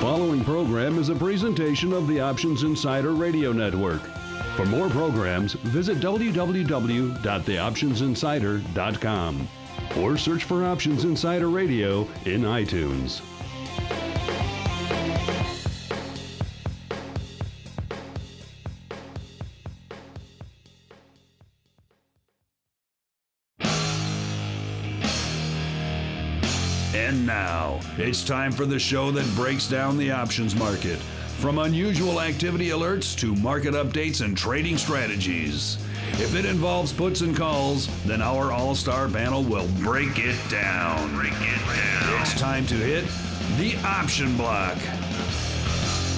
following program is a presentation of the Options Insider Radio Network. For more programs, visit www.theoptionsinsider.com or search for Options Insider Radio in iTunes. And now, it's time for the show that breaks down the options market. From unusual activity alerts to market updates and trading strategies. If it involves puts and calls, then our all-star panel will break it down. It's time to hit the Option Block.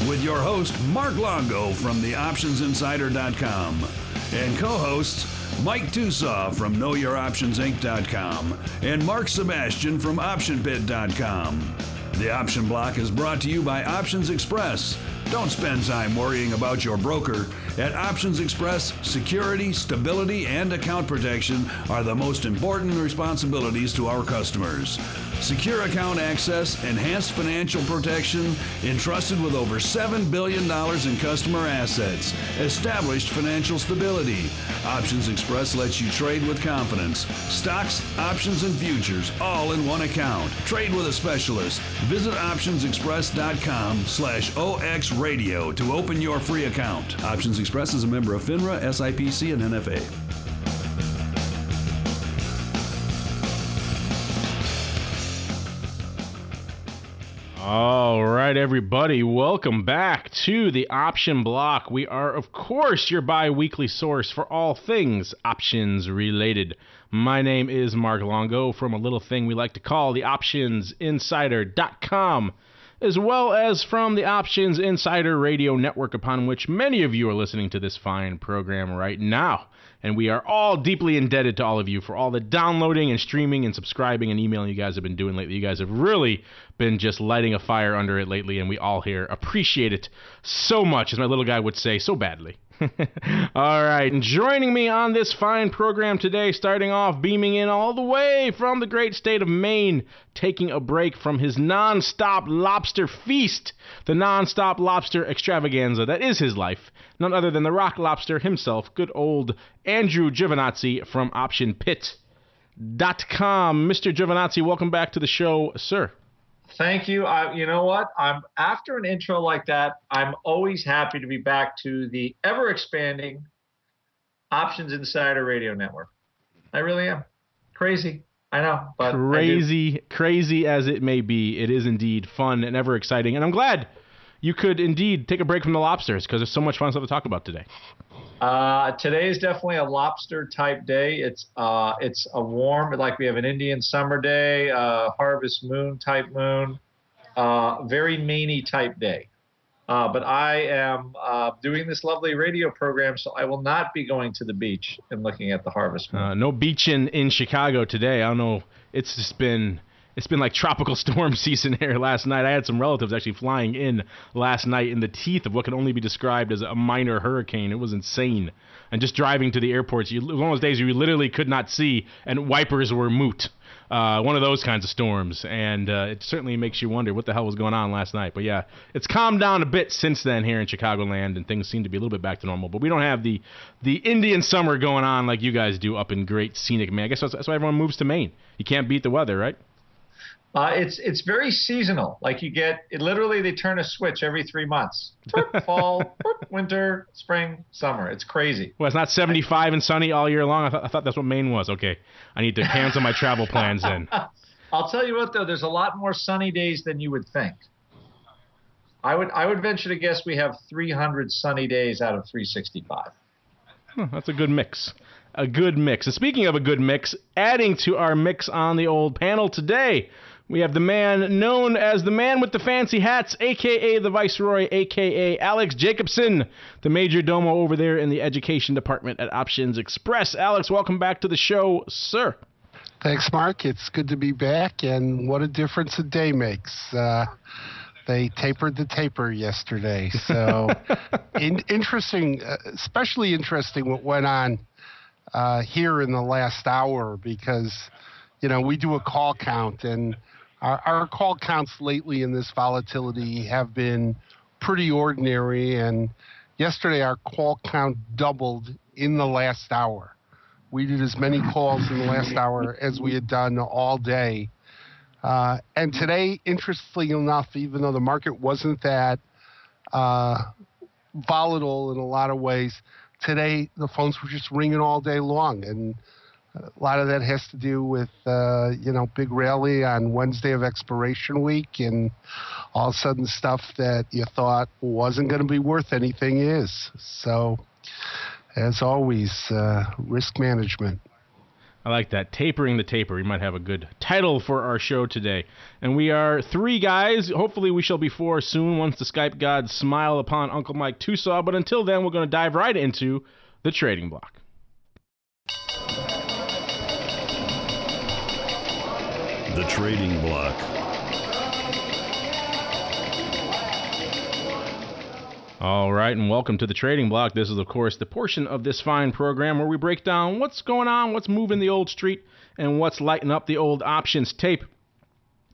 With your host, Mark Longo from theoptionsinsider.com and co-hosts Mike Tusaw from KnowYourOptionsInc.com and Mark Sebastian from OptionPit.com. The Option Block is brought to you by Options Express. Don't spend time worrying about your broker. At Options Express, security, stability, and account protection are the most important responsibilities to our customers. Secure account access, enhanced financial protection, entrusted with over $7 billion in customer assets, established financial stability. Options Express lets you trade with confidence. Stocks, options, and futures, all in one account. Trade with a specialist. Visit optionsexpress.com/OXradio to open your free account. Options Express is a member of FINRA, SIPC, and NFA. All right, everybody, welcome back to the Option Block. We are, of course, your bi-weekly source for all things options related. My name is Mark Longo from a little thing we like to call the optionsinsider.com, as well as from the Options Insider Radio Network, upon which many of you are listening to this fine program right now. And we are all deeply indebted to all of you for all the downloading and streaming and subscribing and emailing you guys have been doing lately. You guys have really been just lighting a fire under it lately, and we all here appreciate it so much, as my little guy would say, so badly. All right, and joining me on this fine program today, starting off, beaming in all the way from the great state of Maine, taking a break from his non-stop lobster feast, the non-stop lobster extravaganza that is his life, none other than the rock lobster himself, good old Andrew Giovinazzi from OptionPit.com. Mr. Giovinazzi, welcome back to the show, sir. Thank you. You know what? After an intro like that, I'm always happy to be back to the ever-expanding Options Insider Radio Network. I really am. Crazy. I know. But crazy as it may be, it is indeed fun and ever exciting. And I'm glad you could indeed take a break from the lobsters, because there's so much fun stuff to talk about today. Today is definitely a lobster type day. It's a warm, like we have an Indian summer day, harvest moon type moon, very Maine-y type day. But I am doing this lovely radio program, so I will not be going to the beach and looking at the harvest moon. No beach in Chicago today. I don't know. It's been like tropical storm season here last night. I had some relatives actually flying in last night in the teeth of what can only be described as a minor hurricane. It was insane. And just driving to the airports, it was one of those days you literally could not see, and wipers were moot. One of those kinds of storms. And it certainly makes you wonder what the hell was going on last night. But yeah, it's calmed down a bit since then here in Chicagoland, and things seem to be a little bit back to normal. But we don't have the Indian summer going on like you guys do up in great scenic Maine. I guess that's why everyone moves to Maine. You can't beat the weather, right? It's very seasonal. Like you get it, literally they turn a switch every 3 months. Fall, winter, spring, summer. It's crazy. Well, it's not 75 and sunny all year long. I thought that's what Maine was. Okay, I need to cancel my travel plans then. I'll tell you what though, there's a lot more sunny days than you would think. I would venture to guess we have 300 sunny days out of 365. That's a good mix. A good mix. And speaking of a good mix, adding to our mix on the old panel today, we have the man known as the man with the fancy hats, a.k.a. the Viceroy, a.k.a. Alex Jacobson, the major domo over there in the education department at Options Express. Alex, welcome back to the show, sir. Thanks, Mark. It's good to be back, and what a difference a day makes. They tapered the taper yesterday, so interesting, especially interesting what went on here in the last hour, because, you know, we do a call count, and Our call counts lately in this volatility have been pretty ordinary, and yesterday our call count doubled in the last hour. We did as many calls in the last hour as we had done all day. And today, interestingly enough, even though the market wasn't that volatile in a lot of ways, today the phones were just ringing all day long. And a lot of that has to do with, big rally on Wednesday of expiration week, and all of a sudden stuff that you thought wasn't going to be worth anything is. So, as always, risk management. I like that. Tapering the taper. We might have a good title for our show today. And we are 3 guys. Hopefully we shall be 4 soon once the Skype gods smile upon Uncle Mike Tusaw. But until then, we're going to dive right into the trading block. The trading block. All right, and welcome to the Trading Block. This is, of course, the portion of this fine program where we break down what's going on, what's moving the old street, and what's lighting up the old options tape.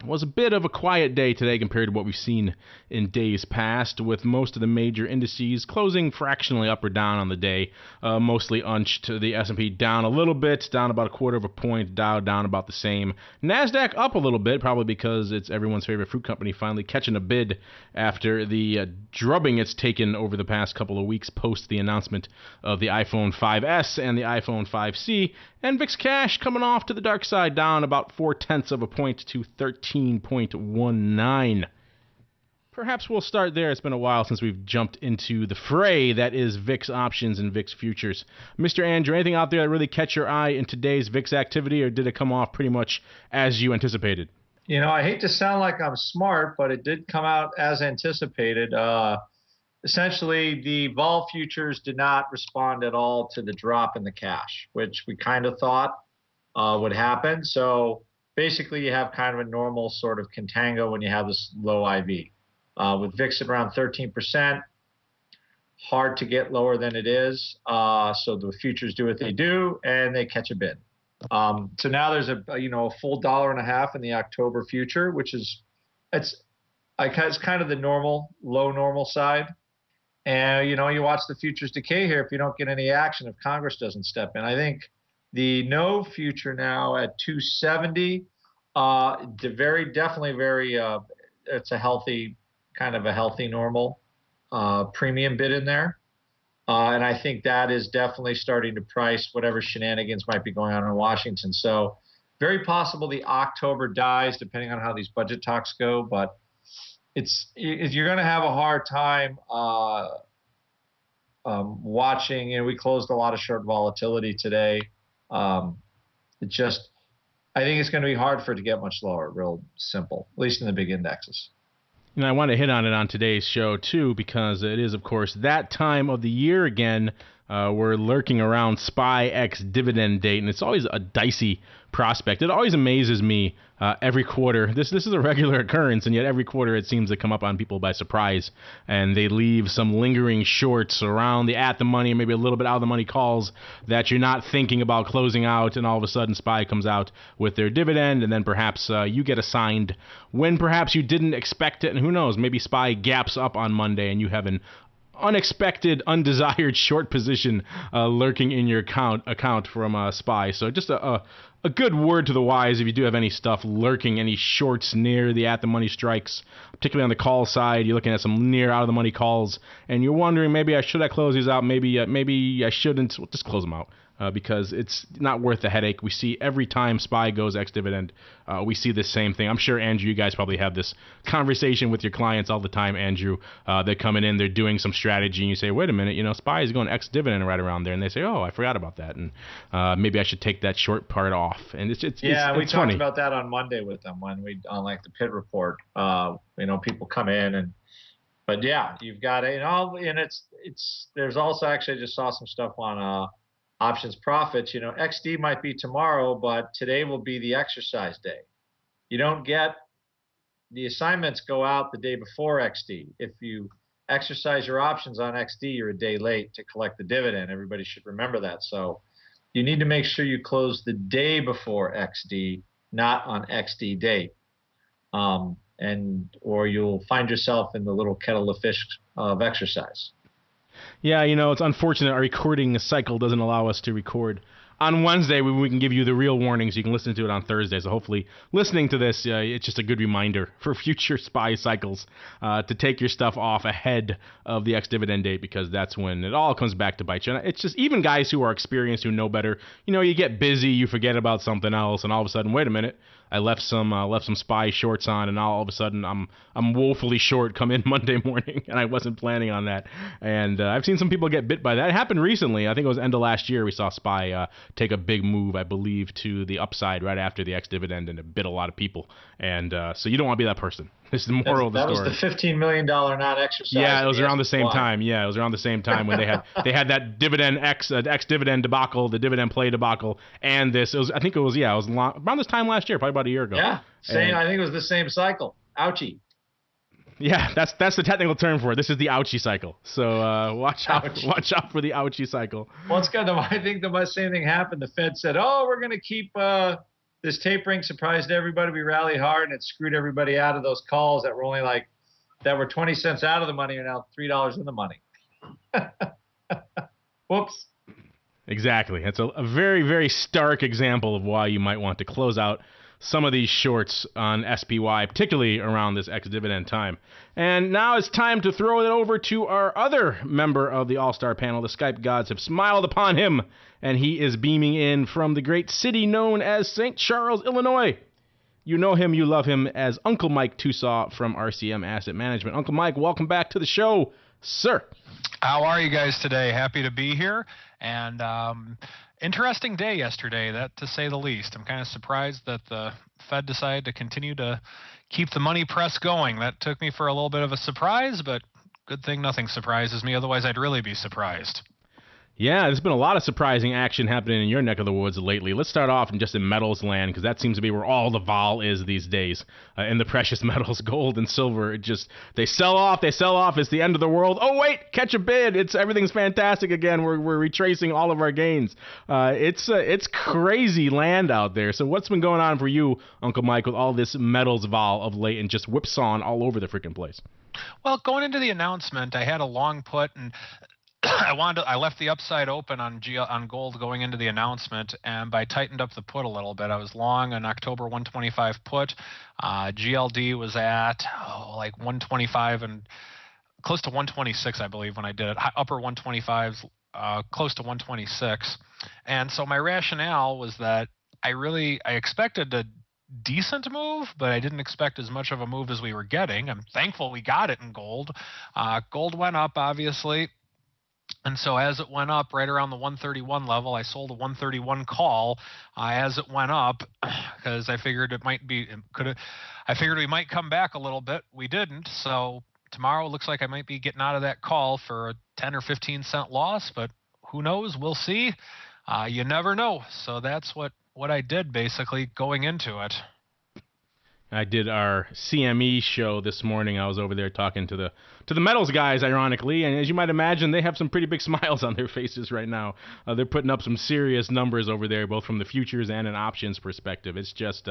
It was a bit of a quiet day today compared to what we've seen in days past, with most of the major indices closing fractionally up or down on the day, mostly unched. The S&P down a little bit, down about 1/4 point, Dow down about the same. NASDAQ up a little bit, probably because it's everyone's favorite fruit company finally catching a bid after the drubbing it's taken over the past couple of weeks post the announcement of the iPhone 5S and the iPhone 5C. And VIX cash coming off to the dark side, down about 0.4 point to 13.19. Perhaps we'll start there. It's been a while since we've jumped into the fray that is VIX options and VIX futures. Mr. Andrew, anything out there that really catch your eye in today's VIX activity, or did it come off pretty much as you anticipated? I hate to sound like I'm smart, but it did come out as anticipated. Essentially, the vol futures did not respond at all to the drop in the cash, which we kind of thought would happen. So basically, you have kind of a normal sort of contango when you have this low IV. With VIX at around 13%, hard to get lower than it is. So the futures do what they do, and they catch a bid. So now there's a full $1.50 in the October future, which is it's kind of the low normal side. And you watch the futures decay here if you don't get any action, if Congress doesn't step in. I think the no future now at 270, definitely very it's a healthy normal premium bid in there. And I think that is definitely starting to price whatever shenanigans might be going on in Washington. So very possible the October dies, depending on how these budget talks go. But you're going to have a hard time watching. We closed a lot of short volatility today. I think it's going to be hard for it to get much lower, real simple, at least in the big indexes. I want to hit on it on today's show, too, because it is, of course, that time of the year again. We're lurking around SPY ex-dividend date, and it's always a dicey prospect. It always amazes me every quarter. This is a regular occurrence, and yet every quarter it seems to come up on people by surprise, and they leave some lingering shorts around the at-the-money, maybe a little bit out-of-the-money calls that you're not thinking about closing out, and all of a sudden SPY comes out with their dividend, and then perhaps you get assigned when perhaps you didn't expect it, and who knows, maybe SPY gaps up on Monday, and you have an unexpected, undesired short position lurking in your account from SPY. So just a good word to the wise if you do have any stuff lurking, any shorts near the at-the-money strikes, particularly on the call side. You're looking at some near out-of-the-money calls, and you're wondering, maybe I close these out, maybe I shouldn't. Well, just close them out. Because it's not worth the headache. We see every time SPY goes ex-dividend, we see the same thing. I'm sure, Andrew, you guys probably have this conversation with your clients all the time, Andrew. They're coming in, they're doing some strategy, and you say, wait a minute, SPY is going ex-dividend right around there. And they say, oh, I forgot about that. And maybe I should take that short part off. And it's we talked funny about that on Monday with them on the pit report. People come in but yeah, you've got to, and there's also actually I just saw some stuff on options profits. XD might be tomorrow, but today will be the exercise day. You don't get the assignments go out the day before XD. If you exercise your options on XD, you're a day late to collect the dividend. Everybody should remember that. So you need to make sure you close the day before XD, not on XD date. or you'll find yourself in the little kettle of fish of exercise. Yeah, it's unfortunate our recording cycle doesn't allow us to record on Wednesday. We can give you the real warnings. You can listen to it on Thursday. So hopefully listening to this, it's just a good reminder for future SPY cycles to take your stuff off ahead of the ex-dividend date, because that's when it all comes back to bite you. And it's just even guys who are experienced, who know better, you get busy, you forget about something else, and all of a sudden, wait a minute, I left some SPY shorts on, and now all of a sudden I'm woefully short come in Monday morning, and I wasn't planning on that. And I've seen some people get bit by that. It happened recently. I think it was end of last year. We saw SPY take a big move, I believe, to the upside right after the ex-dividend, and it bit a lot of people. And so you don't want to be that person. This is the moral of the story. That was the $15 million non-exercise. Yeah, it was around the same time. Yeah, it was around the same time when they had that dividend ex-dividend debacle, the dividend play debacle, and this. I think it was around this time last year, probably about a year ago. Yeah, same. I think it was the same cycle. Ouchie. Yeah, that's the technical term for it. This is the ouchie cycle. So watch out for the ouchie cycle. Well, it's good. I think the same thing happened. The Fed said, "Oh, we're going to keep this tapering." Surprised everybody. We rallied hard, and it screwed everybody out of those calls that were only that were 20 cents out of the money, are now $3 in the money. Whoops. Exactly. It's a very, very stark example of why you might want to close out some of these shorts on SPY, particularly around this ex-dividend time. And now it's time to throw it over to our other member of the All-Star panel. The Skype gods have smiled upon him, and he is beaming in from the great city known as St. Charles, Illinois. You know him, you love him as Uncle Mike Tusaw from RCM Asset Management. Uncle Mike, welcome back to the show, sir. How are you guys today? Happy to be here. And interesting day yesterday, that to say the least. I'm kind of surprised that the Fed decided to continue to keep the money press going. That took me for a little bit of a surprise, but good thing nothing surprises me. Otherwise, I'd really be surprised. Yeah, there's been a lot of surprising action happening in your neck of the woods lately. Let's start off in metals land, because that seems to be where all the vol is these days. In the precious metals, gold and silver, they sell off. It's the end of the world. Oh wait, catch a bid. Everything's fantastic again. We're retracing all of our gains. It's crazy land out there. So what's been going on for you, Uncle Mike, with all this metals vol of late and just whipsawing all over the freaking place? Well, going into the announcement, I had a long put, and I left the upside open on gold going into the announcement, and I tightened up the put a little bit. I was long an October 125 put. GLD was at 125 and close to 126, I believe, when I did it. Upper 125s, close to 126. And so my rationale was that I expected a decent move, but I didn't expect as much of a move as we were getting. I'm thankful we got it in gold. Gold went up, obviously. And so as it went up right around the 131 level, I sold a 131 call as it went up, because I figured I figured we might come back a little bit. We didn't. So tomorrow it looks like I might be getting out of that call for a 10 or 15 cent loss, but who knows? We'll see. You never know. So that's what I did basically going into it. I did our CME show this morning. I was over there talking to the metals guys, ironically, and as you might imagine, they have some pretty big smiles on their faces right now. They're putting up some serious numbers over there, both from the futures and an options perspective. It's just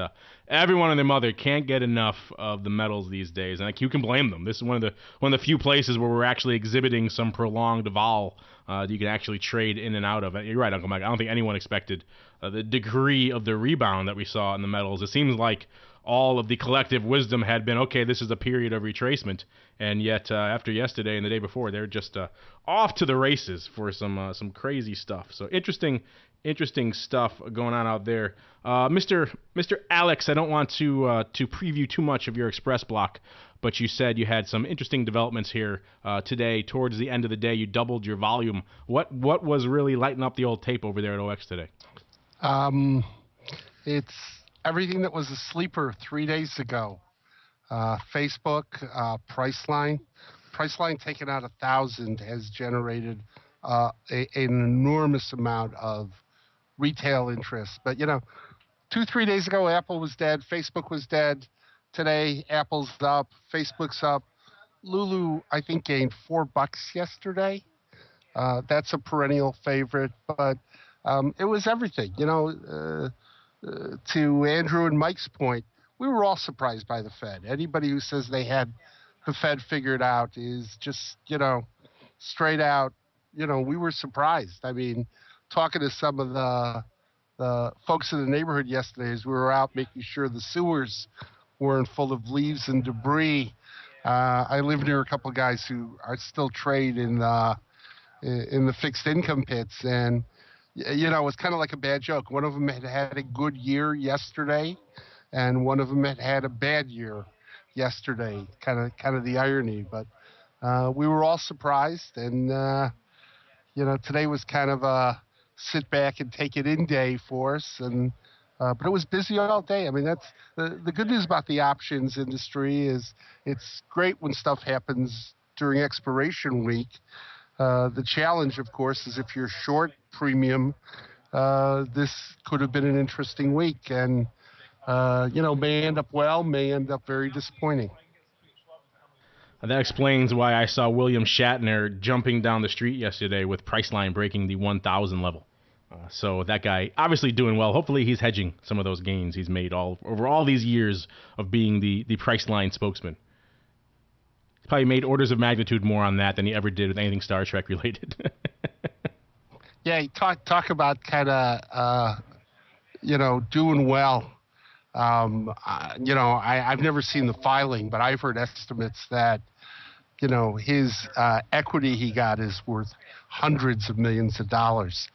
everyone and their mother can't get enough of the metals these days, and you can blame them. This is one of the few places where we're actually exhibiting some prolonged vol that you can actually trade in and out of. You're right, Uncle Mike. I don't think anyone expected the degree of the rebound that we saw in the metals. It seems like all of the collective wisdom had been, okay, this is a period of retracement, and yet after yesterday and the day before, they're just off to the races for some crazy stuff. So interesting stuff going on out there. Mr. Alex, I don't want to preview too much of your Xpress Block, but you said you had some interesting developments here today. Towards the end of the day, you doubled your volume. What was really lighting up the old tape over there at OX today? It's everything that was a sleeper 3 days ago. Facebook, Priceline taking out 1,000 has generated an enormous amount of retail interest. But 2-3 days ago, Apple was dead, Facebook was dead. Today, Apple's up, Facebook's up. Lulu, I think, gained $4 yesterday. That's a perennial favorite, but it was everything. To Andrew and Mike's point, we were all surprised by the Fed. Anybody who says they had the Fed figured out is just, straight out, we were surprised. I mean, talking to some of the folks in the neighborhood yesterday as we were out making sure the sewers weren't full of leaves and debris. I live near a couple of guys who are still trade in the fixed income pits, and it was kind of like a bad joke. One of them had a good year yesterday, and one of them had a bad year yesterday. Kind of the irony, but we were all surprised, and today was kind of a sit back and take it in day for us, and but it was busy all day. I mean, that's the good news about the options industry is it's great when stuff happens during expiration week. The challenge, of course, is if you're short premium, this could have been an interesting week, and may end up well, may end up very disappointing. And that explains why I saw William Shatner jumping down the street yesterday with Priceline breaking the 1,000 level. So that guy obviously doing well. Hopefully he's hedging some of those gains he's made over all these years of being the Priceline spokesman. He's probably made orders of magnitude more on that than he ever did with anything Star Trek related. Yeah, he talk about kind of, doing well. I've never seen the filing, but I've heard estimates that, his equity he got is worth hundreds of millions of dollars.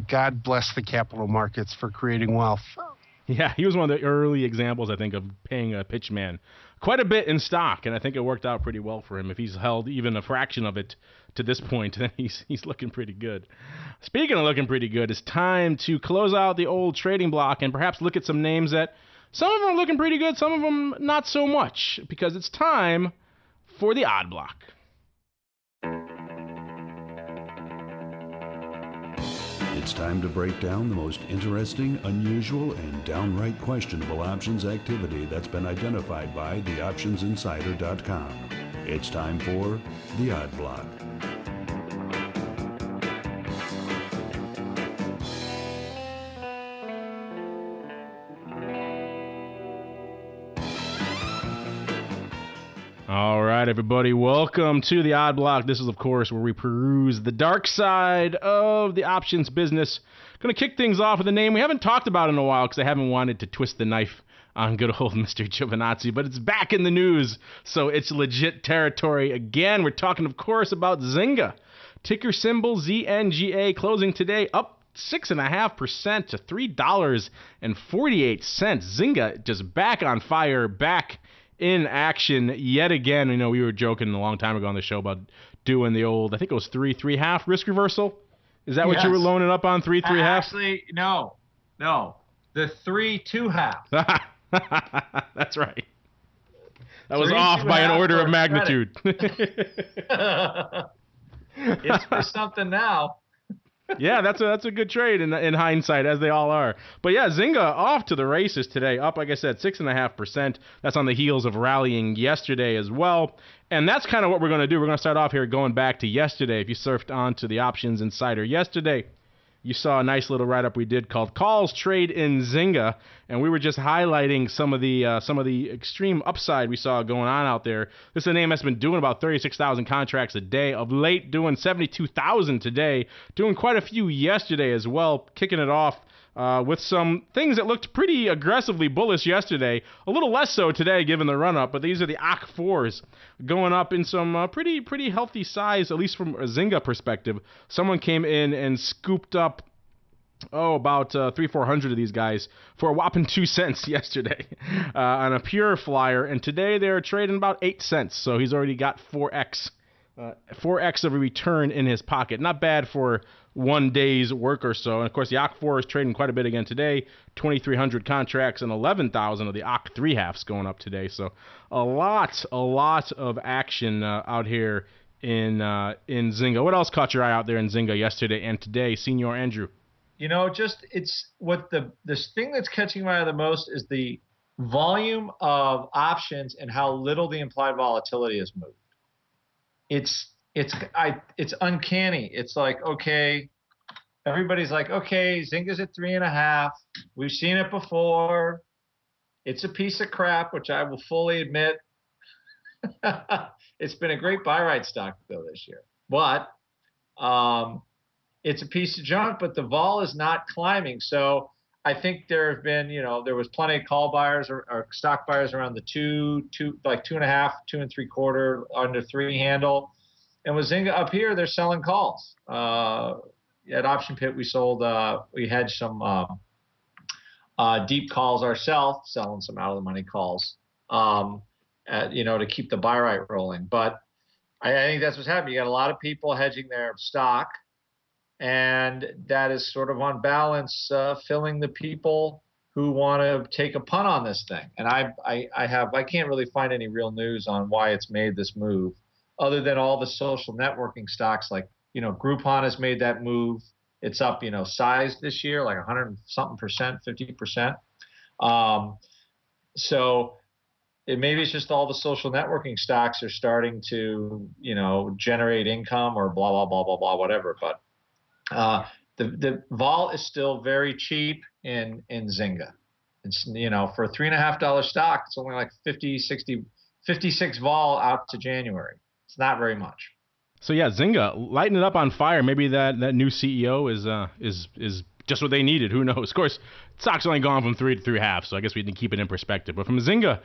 God bless the capital markets for creating wealth. Yeah, he was one of the early examples, I think, of paying a pitchman quite a bit in stock, and I think it worked out pretty well for him. If he's held even a fraction of it to this point, then he's looking pretty good. Speaking of looking pretty good, it's time to close out the old trading block and perhaps look at some names that some of them are looking pretty good, some of them not so much, because it's time for the odd block. It's time to break down the most interesting, unusual, and downright questionable options activity that's been identified by theoptionsinsider.com. It's time for the Odd Block. All right, everybody, welcome to the Odd Block. This is, of course, where we peruse the dark side of the options business. Going to kick things off with a name we haven't talked about in a while because I haven't wanted to twist the knife on good old Mr. Giovinazzi, but it's back in the news, so it's legit territory again. We're talking, of course, about Zynga. Ticker symbol ZNGA, closing today up 6.5% to $3.48. Zynga just back on fire, back in action yet again. We were joking a long time ago on the show about doing the old, I think it was 3.5 risk reversal. Is that what you were loaning up on, 3.5? Actually, no. The 3.2. That's right. That was off by an order of magnitude. It's for something now. Yeah, that's a good trade in hindsight, as they all are. But yeah, Zynga off to the races today, up, like I said, 6.5%. That's on the heels of rallying yesterday as well. And that's kind of what we're going to do. We're going to start off here going back to yesterday. If you surfed onto the Options Insider yesterday, you saw a nice little write-up we did called Calls Trade in Zynga, and we were just highlighting some of the extreme upside we saw going on out there. This is a name that's been doing about 36,000 contracts a day of late, doing 72,000 today, doing quite a few yesterday as well, kicking it off with some things that looked pretty aggressively bullish yesterday, a little less so today given the run-up, but these are the OC4s going up in some pretty healthy size, at least from a Zynga perspective. Someone came in and scooped up about 300-400 of these guys for a whopping 2 cents yesterday on a pure flyer, and today they're trading about 8 cents, so he's already got 4x of a return in his pocket. Not bad for 1 day's work or so. And of course, the OC4 is trading quite a bit again today. 2,300 contracts and 11,000 of the OC3 halves going up today. So a lot of action out here in Zynga. What else caught your eye out there in Zynga yesterday and today, Senior Andrew? It's what the thing that's catching my eye the most is the volume of options and how little the implied volatility has moved. It's uncanny. It's like, okay, everybody's like, okay, Zynga's at 3.5. We've seen it before. It's a piece of crap, which I will fully admit. It's been a great buy ride stock though this year, but it's a piece of junk. But the vol is not climbing, so I think there have been, there was plenty of call buyers or stock buyers around the 2.5, 2.75, under 3 handle, and with Zynga up here, they're selling calls. At Option Pit, we sold, we hedged some deep calls ourselves, selling some out of the money calls. To keep the buy rate rolling. But I think that's what's happening. You got a lot of people hedging their stock, and that is sort of on balance filling the people who want to take a punt on this thing. And I can't really find any real news on why it's made this move, other than all the social networking stocks like Groupon has made that move. It's up size this year like 100-something%, 50%. So. Maybe it's just all the social networking stocks are starting to, generate income or blah, blah, blah, blah, blah, whatever. But the vol is still very cheap in Zynga. It's, for a $3.50 stock, it's only like 56 vol out to January. It's not very much. So yeah, Zynga, lighting it up on fire. Maybe that new CEO is just what they needed. Who knows? Of course, stock's only gone from 3 to 3.5, so I guess we need to keep it in perspective. But from Zynga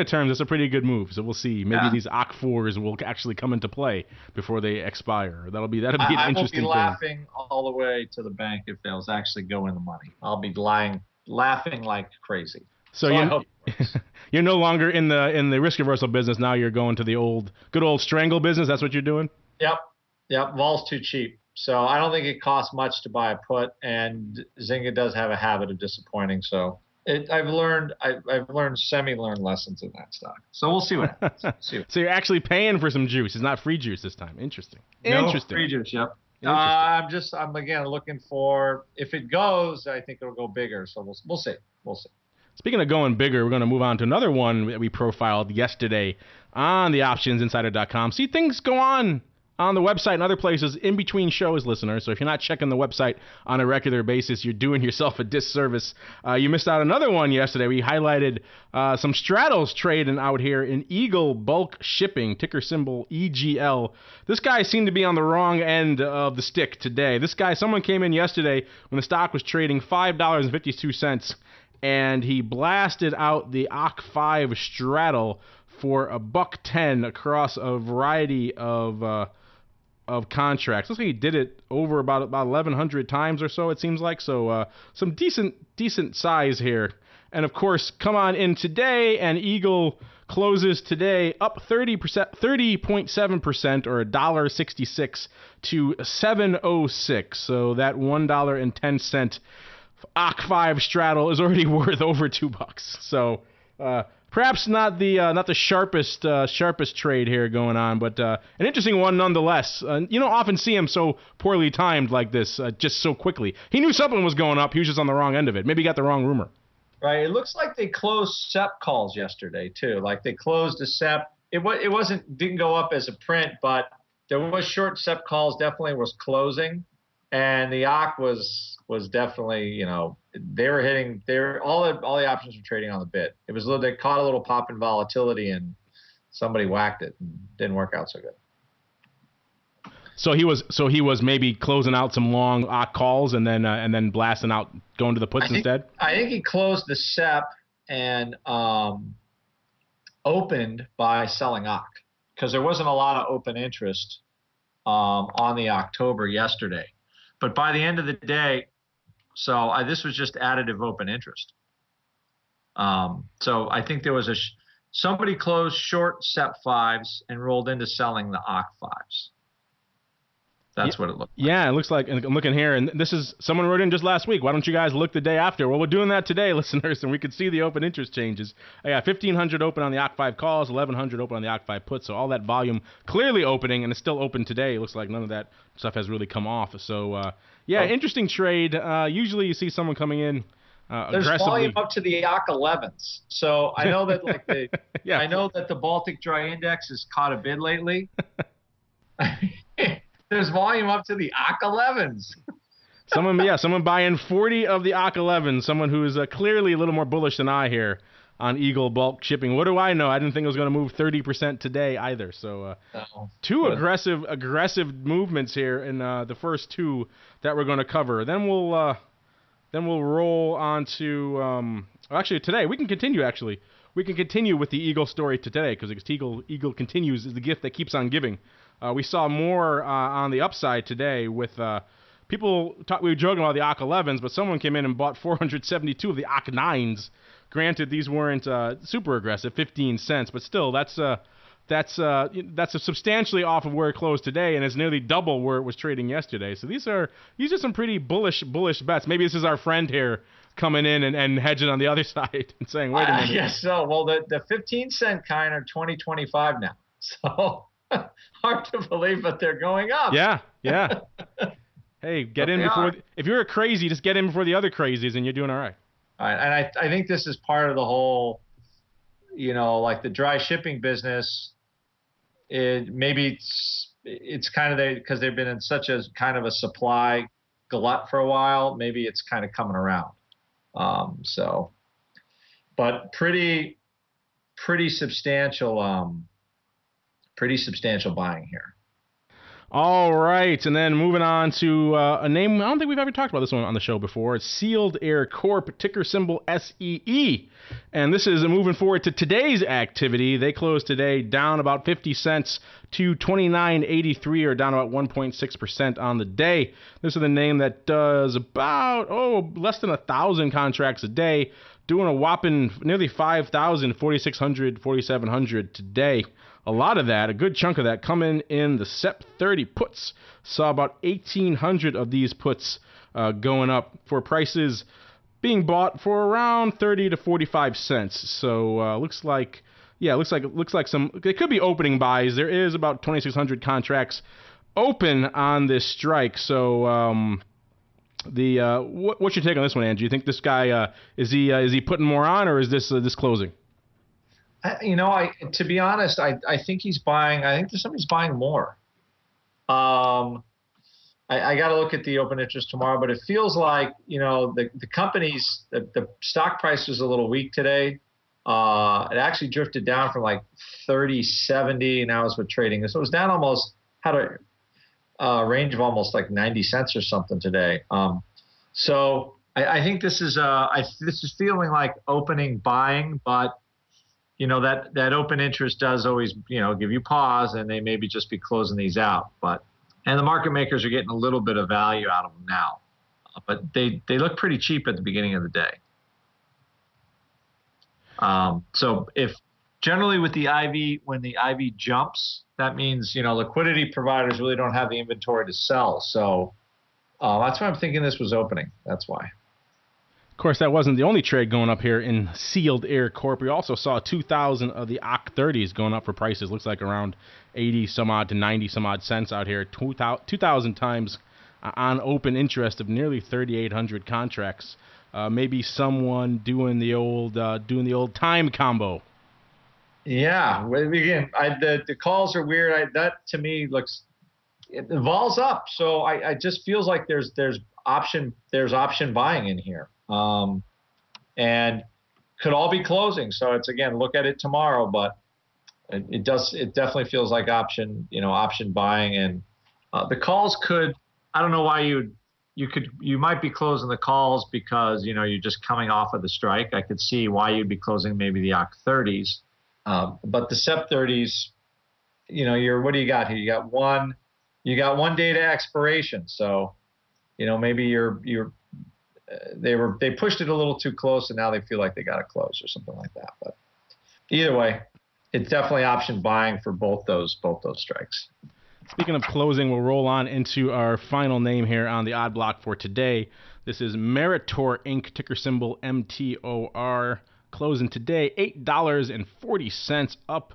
terms, that's a pretty good move. So we'll see. Maybe these OC4s will actually come into play before they expire. That'll be an interesting thing. I will be laughing all the way to the bank if those actually go in the money. I'll be laughing like crazy. So you're no longer in the risk reversal business. Now you're going to the good old strangle business. That's what you're doing? Yep. Vol's too cheap. So I don't think it costs much to buy a put, and Zynga does have a habit of disappointing. So I've learned semi-learned lessons in that stock. So we'll see what happens. So you're actually paying for some juice. It's not free juice this time. Interesting. No free juice. Yep. I'm again looking for, if it goes, I think it'll go bigger. So we'll see. Speaking of going bigger, we're going to move on to another one that we profiled yesterday on the optionsinsider.com. See, things go on the website and other places in between shows, listeners. So if you're not checking the website on a regular basis, you're doing yourself a disservice. You missed out another one yesterday. We highlighted some straddles trading out here in EGLE Bulk Shipping, ticker symbol EGL. This guy seemed to be on the wrong end of the stick today. Someone came in yesterday when the stock was trading $5.52, and he blasted out the OC5 straddle for $1.10 across a variety of contracts. Looks like he did it over about 1,100 times or so, it seems like. So some decent size here. And of course, come on in today, and EGLE closes today up 30.7%, or $1.66 to 706. So that $1.10 OC5 straddle is already worth over $2. So perhaps not the sharpest trade here going on, but an interesting one nonetheless. You don't often see him so poorly timed like this, just so quickly. He knew something was going up. He was just on the wrong end of it. Maybe he got the wrong rumor. Right. It looks like they closed SEP calls yesterday too. Like they closed a SEP. It didn't go up as a print, but there was short SEP calls. Definitely was closing, and the OC was definitely, they were hitting. All the options were trading on the bid. It was they caught a little pop in volatility, and somebody whacked it and didn't work out so good. So he was maybe closing out some long OC calls and then blasting out, going to the puts instead. I think he closed the SEP and opened by selling OC, because there wasn't a lot of open interest on the October yesterday. But by the end of the day, this was just additive open interest. So I think there was somebody closed short SEP 5s and rolled into selling the OC 5s. That's what it looked like. Yeah, it looks like, and I'm looking here, and this is, someone wrote in just last week, why don't you guys look the day after? Well, we're doing that today, listeners, and we could see the open interest changes. I got 1,500 open on the OC5 calls, 1,100 open on the OC5 puts, so all that volume clearly opening, and it's still open today. It looks like none of that stuff has really come off. So, interesting trade. Usually you see someone coming in There's aggressively. volume up to the OC 11s. So I know that I know that the Baltic Dry Index has caught a bid lately. There's volume up to the OC 11s. Someone buying 40 of the OC 11s. Someone who is clearly a little more bullish than I here on EGLE bulk shipping. What do I know? I didn't think it was going to move 30% today either. So two aggressive movements here in the first two that we're going to cover. Then we'll roll on to actually today. We can continue actually. We can continue with the EGLE story today because EGLE continues is the gift that keeps on giving. We saw more on the upside today with people. We were joking about the ACH 11s, but someone came in and bought 472 of the ACH 9s. Granted, these weren't super aggressive, 15 cents, but still, that's substantially off of where it closed today, and it's nearly double where it was trading yesterday. So these are some pretty bullish bets. Maybe this is our friend here coming in and hedging on the other side and saying, wait a minute. Yes, so. Well, the 15-cent kind are 20.25 now. So hard to believe, but they're going up. Yeah. Hey, get in before. If you're a crazy, just get in before the other crazies, and you're doing all right. All right, and I think this is part of the whole, like the dry shipping business. Maybe it's kind of because they've been in such a kind of a supply glut for a while. Maybe it's kind of coming around. But pretty substantial buying here. All right, and then moving on to a name, I don't think we've ever talked about this one on the show before. It's Sealed Air Corp, ticker symbol SEE. And this is moving forward to today's activity. They closed today down about 50 cents to 29.83, or down about 1.6% on the day. This is the name that does about, less than 1,000 contracts a day, doing a whopping nearly 5,000, 4,600, 4,700 today. A lot of that, a good chunk of that, coming in the SEP 30 puts. Saw about 1,800 of these puts going up for prices being bought for around 30 to 45 cents. So looks like some. It could be opening buys. There is about 2,600 contracts open on this strike. So what's your take on this one, Andrew? You think this guy is he putting more on, or is this closing? To be honest, I think he's buying. I think somebody's buying more. I got to look at the open interest tomorrow, but it feels like the companies, the stock price was a little weak today. It actually drifted down from like 30.70, and that was with trading. So it was down almost, had a range of almost like 90 cents or something today. So I think this is feeling like opening buying, but that open interest does always, give you pause, and they maybe just be closing these out. And the market makers are getting a little bit of value out of them now, but they look pretty cheap at the beginning of the day. So if generally with the IV, when the IV jumps, that means, liquidity providers really don't have the inventory to sell. So that's why I'm thinking this was opening. That's why. Of course, that wasn't the only trade going up here in Sealed Air Corp. We also saw 2,000 of the ACH 30s going up for prices. Looks like around 80 some odd to 90 some odd cents out here. 2,000 times on open interest of nearly 3,800 contracts. Maybe someone doing the old time combo. Yeah, again, the calls are weird. That to me looks, it vols up. So I just feels like there's option buying in here. And could all be closing. So it's, again, look at it tomorrow, but it definitely feels like option buying. And the calls could, I don't know why you might be closing the calls because, you're just coming off of the strike. I could see why you'd be closing maybe the ACH 30s. But the SEP 30s, what do you got here? You got one day to expiration. So, maybe they pushed it a little too close, and now they feel like they got to close or something like that. But either way, it's definitely option buying for both those strikes. Speaking of closing, we'll roll on into our final name here on the odd block for today. This is Meritor Inc., ticker symbol MTOR, closing today $8.40, up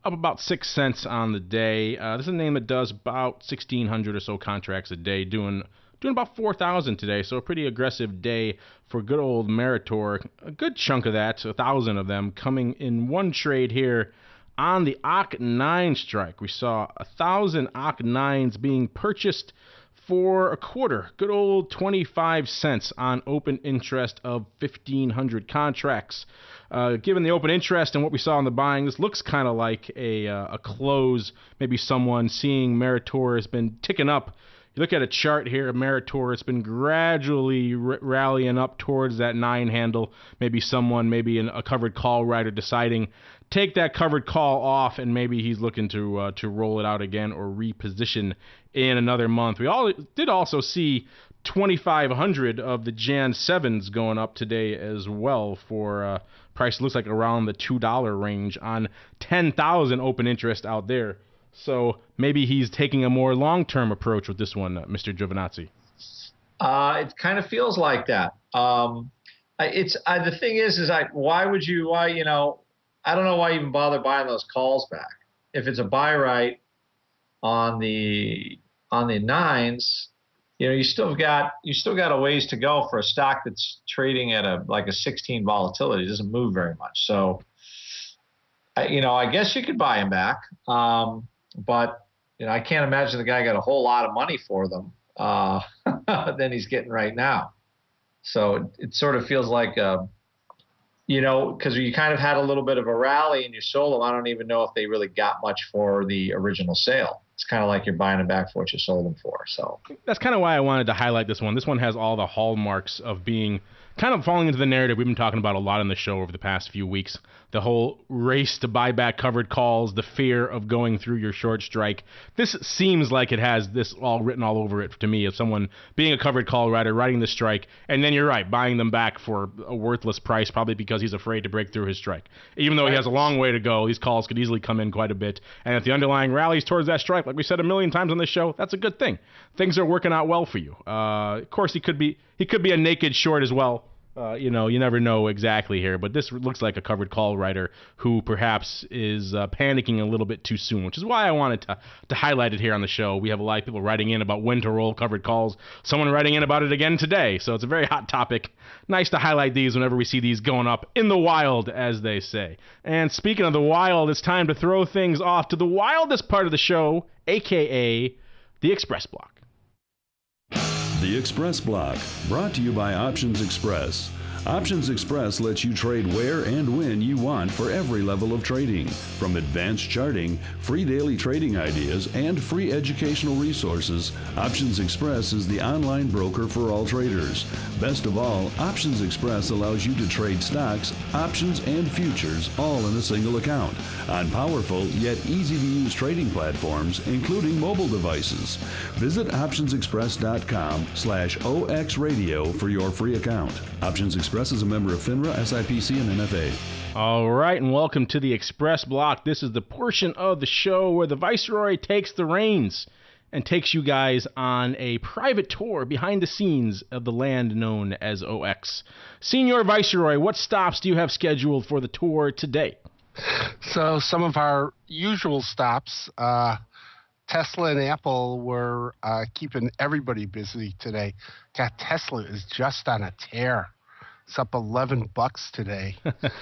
about 6 cents on the day. This is a name that does about 1,600 or so contracts a day, doing about 4,000 today, so a pretty aggressive day for good old Meritor. A good chunk of that, 1,000 of them, coming in one trade here on the ACH 9 strike. We saw 1,000 ACH 9s being purchased for a quarter. Good old 25 cents on open interest of 1,500 contracts. Given the open interest and what we saw in the buying, this looks kind of like a close. Maybe someone seeing Meritor has been ticking up. You look at a chart here, Meritor, it's been gradually rallying up towards that 9 handle. Maybe someone, a covered call writer deciding take that covered call off, and maybe he's looking to roll it out again or reposition in another month. We did also see 2,500 of the Jan 7s going up today as well for price looks like around the $2 range on 10,000 open interest out there. So maybe he's taking a more long-term approach with this one, Mr. Giovinazzi. It kind of feels like that. The thing is I don't know why even bother buying those calls back. If it's a buy right on the 9s, you still got a ways to go for a stock that's trading at a 16 volatility. It doesn't move very much. So, I guess you could buy him back. But I can't imagine the guy got a whole lot of money for them than he's getting right now. So it sort of feels like, because you kind of had a little bit of a rally and you sold them. I don't even know if they really got much for the original sale. It's kind of like you're buying them back for what you sold them for. So that's kind of why I wanted to highlight this one. This one has all the hallmarks of being kind of falling into the narrative we've been talking about a lot on the show over the past few weeks. The whole race to buy back covered calls, the fear of going through your short strike. This seems like it has this all written all over it to me, of someone being a covered call writer, writing the strike, and then you're right, buying them back for a worthless price, probably because he's afraid to break through his strike. Even though he has a long way to go, these calls could easily come in quite a bit. And if the underlying rallies towards that strike, like we said a million times on this show, that's a good thing. Things are working out well for you. Of course, he could be a naked short as well. You never know exactly here, but this looks like a covered call writer who perhaps is panicking a little bit too soon, which is why I wanted to highlight it here on the show. We have a lot of people writing in about when to roll covered calls. Someone writing in about it again today, so it's a very hot topic. Nice to highlight these whenever we see these going up in the wild, as they say. And speaking of the wild, it's time to throw things off to the wildest part of the show, a.k.a. the Express Block. The Express Block, brought to you by Options Express. Options Express lets you trade where and when you want for every level of trading. From advanced charting, free daily trading ideas, and free educational resources, Options Express is the online broker for all traders. Best of all, Options Express allows you to trade stocks, options, and futures all in a single account on powerful yet easy-to-use trading platforms, including mobile devices. Visit optionsexpress.com/OXradio for your free account. Options Express is a member of FINRA, SIPC, and NFA. All right, and welcome to the Express Block. This is the portion of the show where the Viceroy takes the reins and takes you guys on a private tour behind the scenes of the land known as OX. Senior Viceroy, what stops do you have scheduled for the tour today? So some of our usual stops, Tesla and Apple were keeping everybody busy today. God, Tesla is just on a tear. It's up $11 today.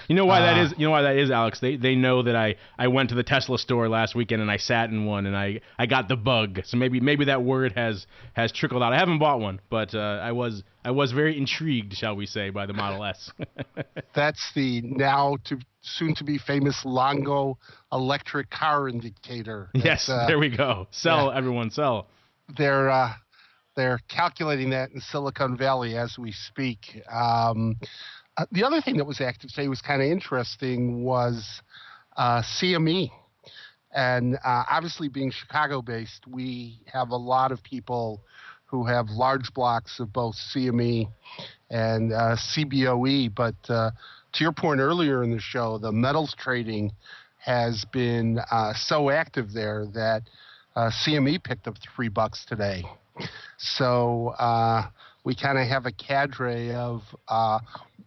You know why that is? You know why that is, Alex? They know that I went to the Tesla store last weekend and I sat in one and I got the bug. So maybe that word has trickled out. I haven't bought one, but I was very intrigued, shall we say, by the Model S. That's the soon to be famous Longo electric car indicator. Yes, there we go. Sell, yeah. Everyone sell. They're calculating that in Silicon Valley as we speak. The other thing that was active today was kind of interesting was CME. And obviously being Chicago-based, we have a lot of people who have large blocks of both CME and CBOE. But to your point earlier in the show, the metals trading has been so active there that CME picked up $3 today. So we kind of have a cadre of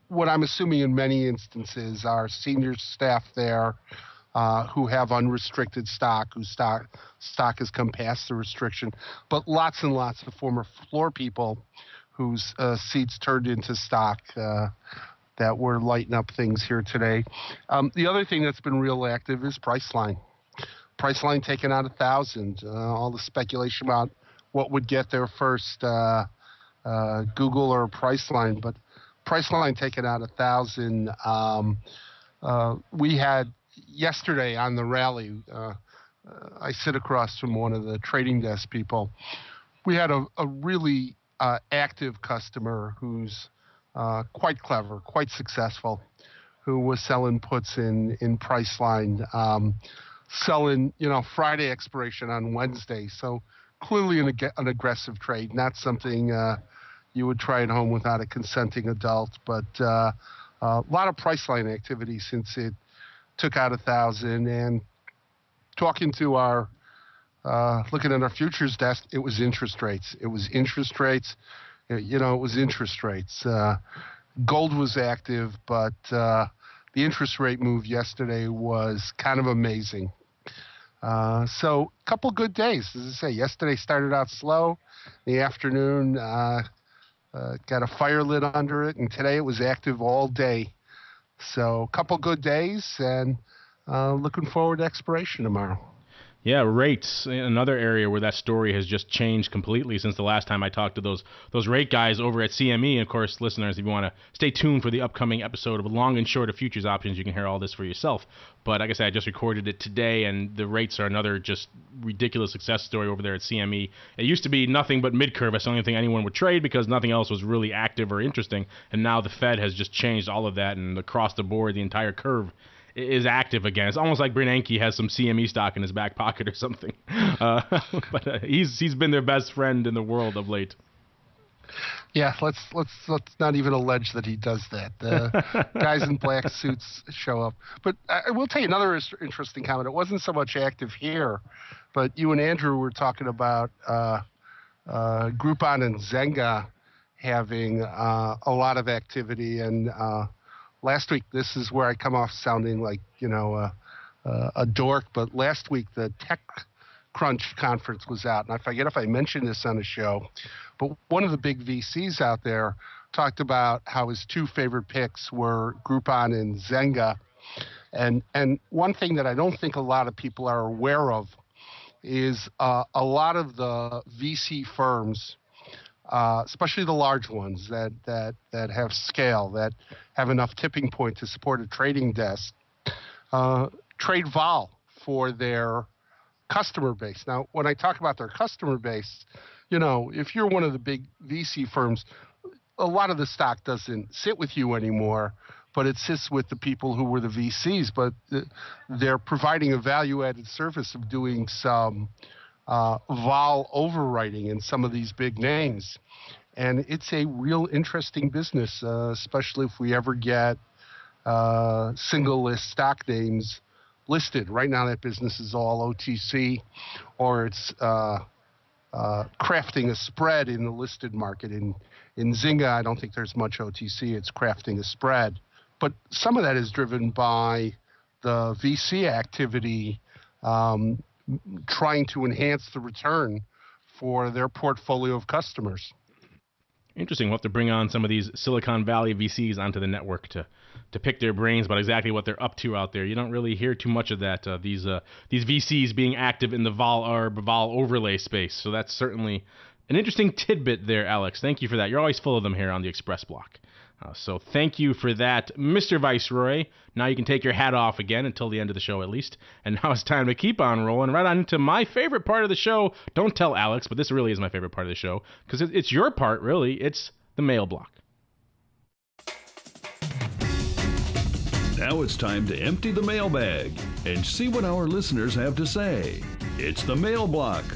what I'm assuming in many instances are senior staff there who have unrestricted stock, whose stock has come past the restriction, but lots and lots of former floor people whose seats turned into stock that were lighting up things here today. The other thing that's been real active is Priceline. Priceline taking out 1,000. All the speculation about what would get there first, Google or Priceline. But Priceline taking out 1,000. We had yesterday on the rally, I sit across from one of the trading desk people. We had a really active customer who's quite clever, quite successful, who was selling puts in Priceline, selling, Friday expiration on Wednesday. So clearly an aggressive trade, not something you would try at home without a consenting adult. But a lot of Priceline activity since it took out 1,000. And talking to our looking at our futures desk, it was interest rates. It was interest rates. Gold was active, but the interest rate move yesterday was kind of amazing. So a couple good days. As I say, yesterday started out slow. In the afternoon, got a fire lit under it, and today it was active all day. So a couple good days, and looking forward to expiration tomorrow. Yeah, rates, another area where that story has just changed completely since the last time I talked to those rate guys over at CME. And of course, listeners, if you want to stay tuned for the upcoming episode of Long and Short of Futures Options, you can hear all this for yourself. But like I said, I just recorded it today, and the rates are another just ridiculous success story over there at CME. It used to be nothing but mid-curve. That's the only thing anyone would trade because nothing else was really active or interesting. And now the Fed has just changed all of that, and across the board, the entire curve is active again. It's almost like Bernanke has some CME stock in his back pocket or something. But he's been their best friend in the world of late. Yeah, let's not even allege that he does that. Guys in black suits show up. But I will tell you another interesting comment. It wasn't so much active here, but you and Andrew were talking about Groupon and Zynga having a lot of activity. And last week, this is where I come off sounding like, a dork, but last week the TechCrunch conference was out, and I forget if I mentioned this on the show, but one of the big VCs out there talked about how his two favorite picks were Groupon and Zynga. And one thing that I don't think a lot of people are aware of is a lot of the VC firms, especially the large ones that have scale, that have enough tipping point to support a trading desk, trade vol for their customer base. Now, when I talk about their customer base, if you're one of the big VC firms, a lot of the stock doesn't sit with you anymore, but it sits with the people who were the VCs. But they're providing a value-added service of doing some vol overwriting in some of these big names. And it's a real interesting business, especially if we ever get single list stock names listed. Right now that business is all OTC, or it's crafting a spread in the listed market. In Zynga, I don't think there's much OTC. It's crafting a spread. But some of that is driven by the VC activity trying to enhance the return for their portfolio of customers. Interesting. We'll have to bring on some of these Silicon Valley VCs onto the network to pick their brains about exactly what they're up to out there. You don't really hear too much of that, these VCs being active in the vol overlay space. So that's certainly an interesting tidbit there, Alex. Thank you for that. You're always full of them here on the Xpress Block. So thank you for that, Mr. Viceroy. Now you can take your hat off again until the end of the show at least. And now it's time to keep on rolling right on into my favorite part of the show. Don't tell Alex, but this really is my favorite part of the show because it's your part, really. It's the mail block. Now it's time to empty the mailbag and see what our listeners have to say. It's the mail block.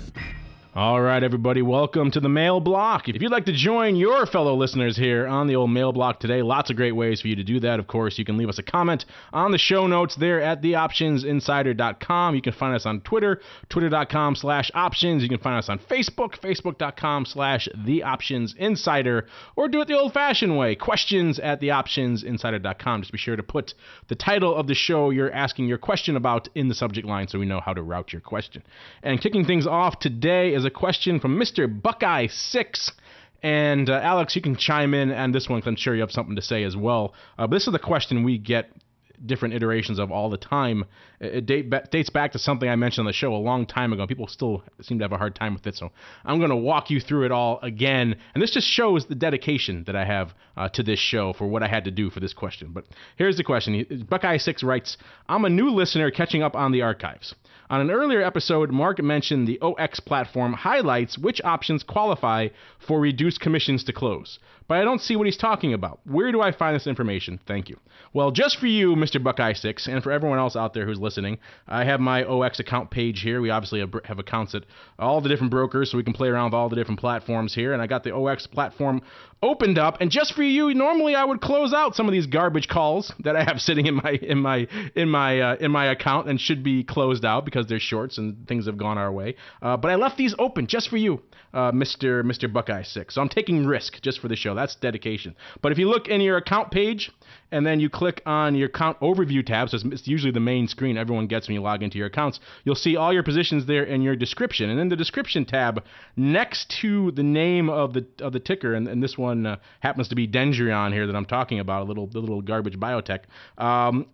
All right, everybody, welcome to the Mail Block. If you'd like to join your fellow listeners here on the old Mail Block today, lots of great ways for you to do that. Of course, you can leave us a comment on the show notes there at theoptionsinsider.com. You can find us on Twitter, twitter.com/options. You can find us on Facebook, facebook.com/theoptionsinsider, or do it the old-fashioned way, questions at theoptionsinsider.com. Just be sure to put the title of the show you're asking your question about in the subject line so we know how to route your question. And kicking things off today is a question from Mr. Buckeye6. And Alex, you can chime in on this one because I'm sure you have something to say as well. But this is the question we get different iterations of all the time. It dates back to something I mentioned on the show a long time ago. People still seem to have a hard time with it, so I'm going to walk you through it all again. And this just shows the dedication that I have to this show for what I had to do for this question. But here's the question. Buckeye6 writes, I'm a new listener catching up on the archives. On an earlier episode, Mark mentioned the OX platform highlights which options qualify for reduced commissions to close. But I don't see what he's talking about. Where do I find this information? Thank you. Well, just for you, Mr. Buckeye6, and for everyone else out there who's listening, I have my OX account page here. We obviously have accounts at all the different brokers, so we can play around with all the different platforms here. And I got the OX platform opened up. And just for you, normally I would close out some of these garbage calls that I have sitting in my account and should be closed out because they're shorts and things have gone our way. But I left these open just for you, Mr. Buckeye6. So I'm taking risk just for the show. That's dedication. But if you look in your account page and then you click on your account overview tab, so it's usually the main screen everyone gets when you log into your accounts, you'll see all your positions there in your description. And in the description tab, next to the name of the ticker, and this one happens to be Dendrion here that I'm talking about, the little garbage biotech.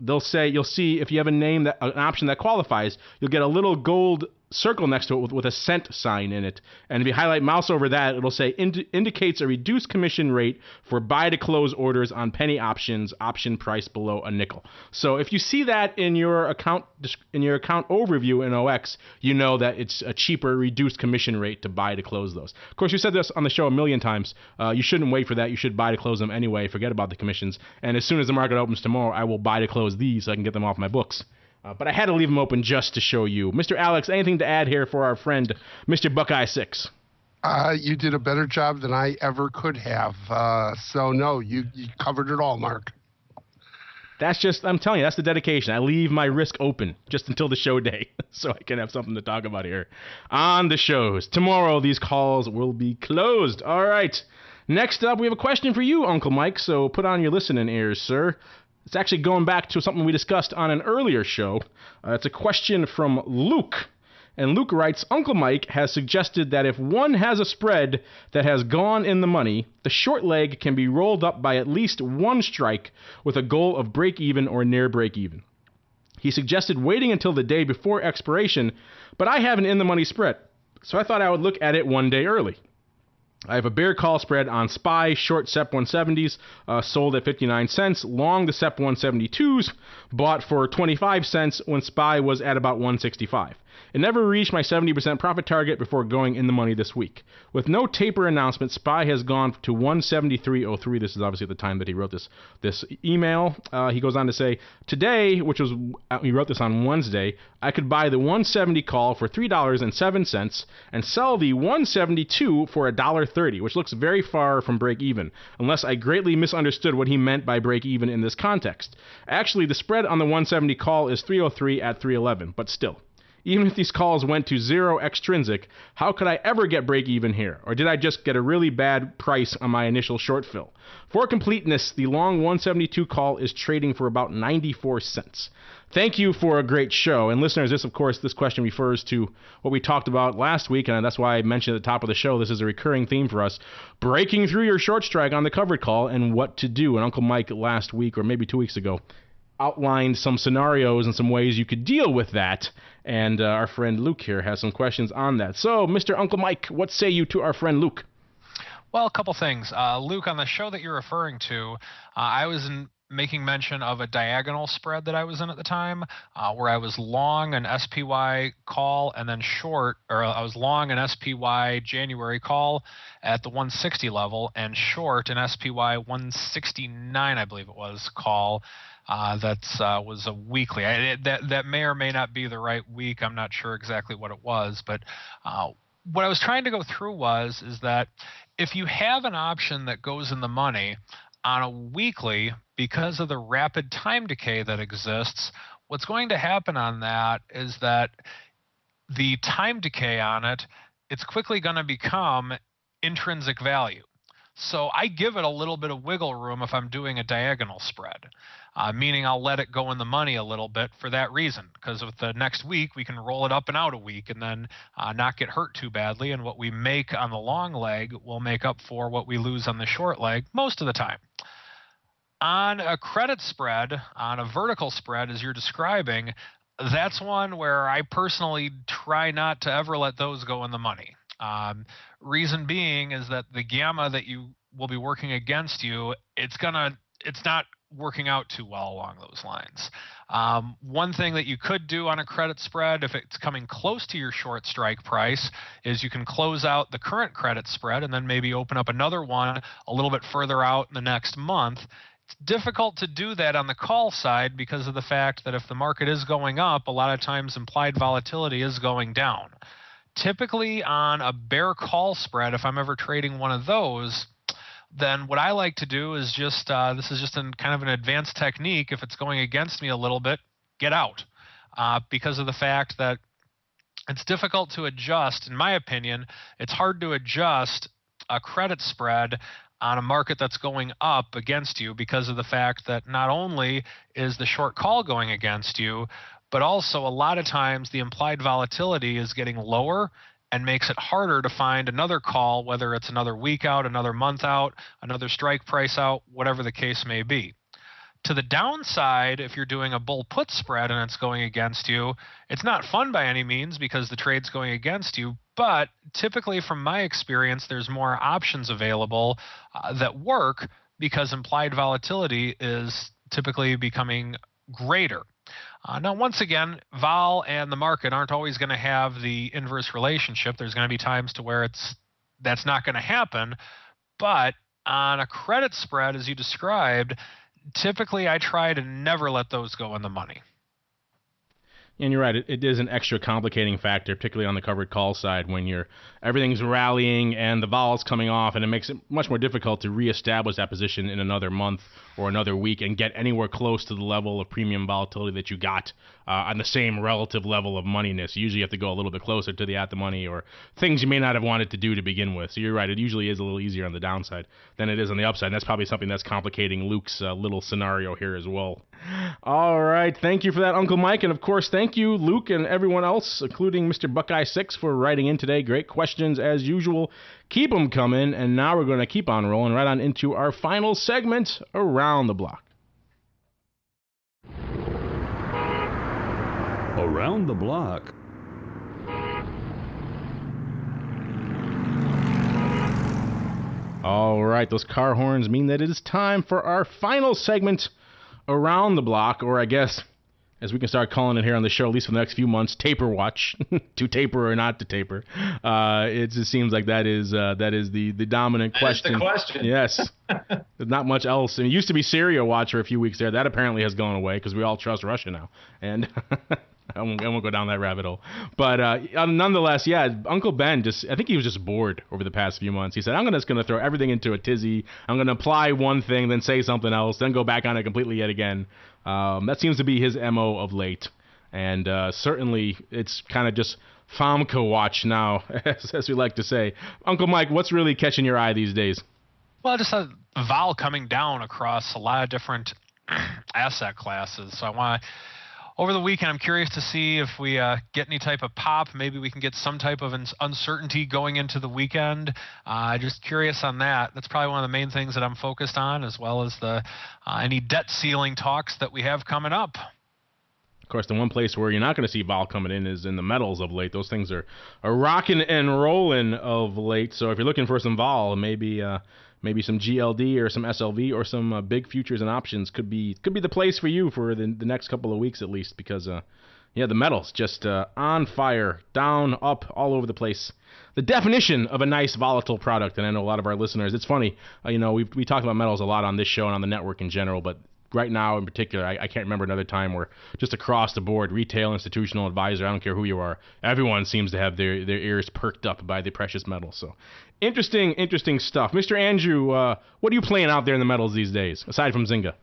You'll see if you have an option that qualifies, you'll get a little gold circle next to it with a cent sign in it. And if you highlight mouse over that, it'll say indicates a reduced commission rate for buy to close orders on penny options, option price below a nickel. So if you see that in your account overview in OX, you know that it's a cheaper reduced commission rate to buy to close those. Of course, we said this on the show a million times. You shouldn't wait for that. You should buy to close them anyway. Forget about the commissions. And as soon as the market opens tomorrow, I will buy to close these so I can get them off my books. But I had to leave them open just to show you. Mr. Alex, anything to add here for our friend, Mr. Buckeye6? You did a better job than I ever could have. So, no, you covered it all, Mark. I'm telling you, that's the dedication. I leave my risk open just until the show day so I can have something to talk about here on the shows. Tomorrow, these calls will be closed. All right. Next up, we have a question for you, Uncle Mike, so put on your listening ears, sir. It's actually going back to something we discussed on an earlier show. It's a question from Luke. And Luke writes, Uncle Mike has suggested that if one has a spread that has gone in the money, the short leg can be rolled up by at least one strike with a goal of break even or near break even. He suggested waiting until the day before expiration, but I have an in the money spread, so I thought I would look at it one day early. I have a bear call spread on SPY, short SEP 170s, sold at 59 cents, long the SEP 172s, bought for 25 cents when SPY was at about 165. It never reached my 70% profit target before going in the money this week. With no taper announcement, SPY has gone to 173.03. This is obviously at the time that he wrote this email. He goes on to say, today, he wrote this on Wednesday, I could buy the 170 call for $3.07 and sell the 172 for $1.30, which looks very far from break even, unless I greatly misunderstood what he meant by break even in this context. Actually, the spread on the 170 call is 303 at 311, but still. Even if these calls went to zero extrinsic, how could I ever get break even here? Or did I just get a really bad price on my initial short fill? For completeness, the long 172 call is trading for about 94 cents. Thank you for a great show. And listeners, this question refers to what we talked about last week, and that's why I mentioned at the top of the show, this is a recurring theme for us, breaking through your short strike on the covered call and what to do. And Uncle Mike last week, or maybe 2 weeks ago, outlined some scenarios and some ways you could deal with that, and our friend Luke here has some questions on that. So, Mr. Uncle Mike, what say you to our friend Luke? Well, a couple things. Luke, on the show that you're referring to, I was making mention of a diagonal spread that I was in at the time, where I was long an SPY call and then short, or I was long an SPY January call at the 160 level and short an SPY 169, I believe it was, call. Was a weekly. That may or may not be the right week. I'm not sure exactly what it was, but what I was trying to go through is that if you have an option that goes in the money on a weekly, because of the rapid time decay that exists, what's going to happen on that is that the time decay on it, it's quickly going to become intrinsic value. So I give it a little bit of wiggle room if I'm doing a diagonal spread, meaning I'll let it go in the money a little bit for that reason, because with the next week, we can roll it up and out a week and then not get hurt too badly. And what we make on the long leg will make up for what we lose on the short leg most of the time. On a credit spread, on a vertical spread, as you're describing, that's one where I personally try not to ever let those go in the money. Reason being is that the gamma that you will be working against you, it's not working out too well along those lines. One thing that you could do on a credit spread, if it's coming close to your short strike price, is you can close out the current credit spread and then maybe open up another one a little bit further out in the next month. It's difficult to do that on the call side because of the fact that if the market is going up, a lot of times implied volatility is going down. Typically on a bear call spread, if I'm ever trading one of those, then what I like to do is just, this is just kind of an advanced technique. If it's going against me a little bit, get out. Because of the fact that it's difficult to adjust, in my opinion, it's hard to adjust a credit spread on a market that's going up against you because of the fact that not only is the short call going against you, but also a lot of times the implied volatility is getting lower and makes it harder to find another call, whether it's another week out, another month out, another strike price out, whatever the case may be. To the downside, if you're doing a bull put spread and it's going against you, it's not fun by any means because the trade's going against you. But typically, from my experience, there's more options available that work because implied volatility is typically becoming greater. Now, once again, vol and the market aren't always going to have the inverse relationship. There's going to be times to where that's not going to happen. But on a credit spread, as you described, typically I try to never let those go in the money. And you're right, it is an extra complicating factor, particularly on the covered call side when everything's rallying and the vol's coming off, and it makes it much more difficult to reestablish that position in another month or another week and get anywhere close to the level of premium volatility that you got on the same relative level of moneyness. You usually have to go a little bit closer to the at the money or things you may not have wanted to do to begin with. So you're right, it usually is a little easier on the downside than it is on the upside. And that's probably something that's complicating Luke's little scenario here as well. All right, thank you for that, Uncle Mike. And of course, thank you, Luke, and everyone else, including Mr. Buckeye6, for writing in today. Great questions as usual. Keep them coming. And now we're going to keep on rolling right on into our final segment, Around the Block. Around the Block. All right, those car horns mean that it is time for our final segment, Around the Block, or I guess, as we can start calling it here on the show, at least for the next few months, Taper Watch, to taper or not to taper. It just seems like that is the dominant question. That's the question. Yes. There's not much else. I mean, it used to be Syria Watch for a few weeks there. That apparently has gone away because we all trust Russia now. And I won't go down that rabbit hole. But nonetheless, yeah, Uncle Ben, I think he was just bored over the past few months. He said, I'm just going to throw everything into a tizzy. I'm going to apply one thing, then say something else, then go back on it completely yet again. That seems to be his MO of late. And certainly it's kind of just Famco watch now, as we like to say. Uncle Mike, what's really catching your eye these days? Well, just a vol coming down across a lot of different asset classes. So over the weekend, I'm curious to see if we get any type of pop. Maybe we can get some type of uncertainty going into the weekend. Just curious on that. That's probably one of the main things that I'm focused on, as well as the any debt ceiling talks that we have coming up. Of course, the one place where you're not going to see vol coming in is in the metals of late. Those things are rocking and rolling of late. So if you're looking for some vol, maybe some GLD or some SLV or some big futures and options could be the place for you for the next couple of weeks at least, because the metals just on fire, down, up, all over the place. The definition of a nice volatile product, and I know a lot of our listeners, it's funny, we talk about metals a lot on this show and on the network in general, but right now in particular, I can't remember another time where just across the board, retail, institutional, advisor, I don't care who you are, everyone seems to have their ears perked up by the precious metals. So interesting stuff. Mr. Andrew, what are you playing out there in the metals these days, aside from Zynga?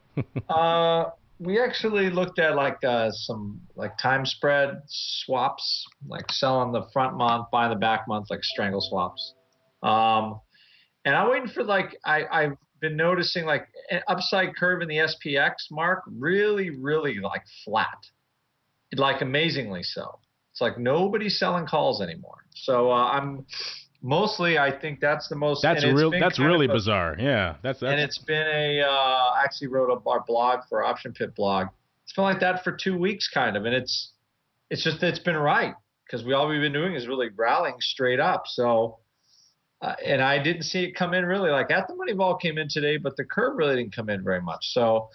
We actually looked at some time spread swaps, like selling the front month, buying the back month, like strangle swaps. And I'm waiting for I've been noticing an upside curve in the SPX, Mark, really, really flat, amazingly so. It's like nobody's selling calls anymore. So I'm Mostly, I think that's the most. That's really bizarre. Yeah, that's. And it's been I actually wrote our blog for Option Pit blog. It's been like that for 2 weeks, kind of, and it's been right because all we've been doing is really rallying straight up. So, and I didn't see it come in really like at the money ball came in today, but the curve really didn't come in very much. So,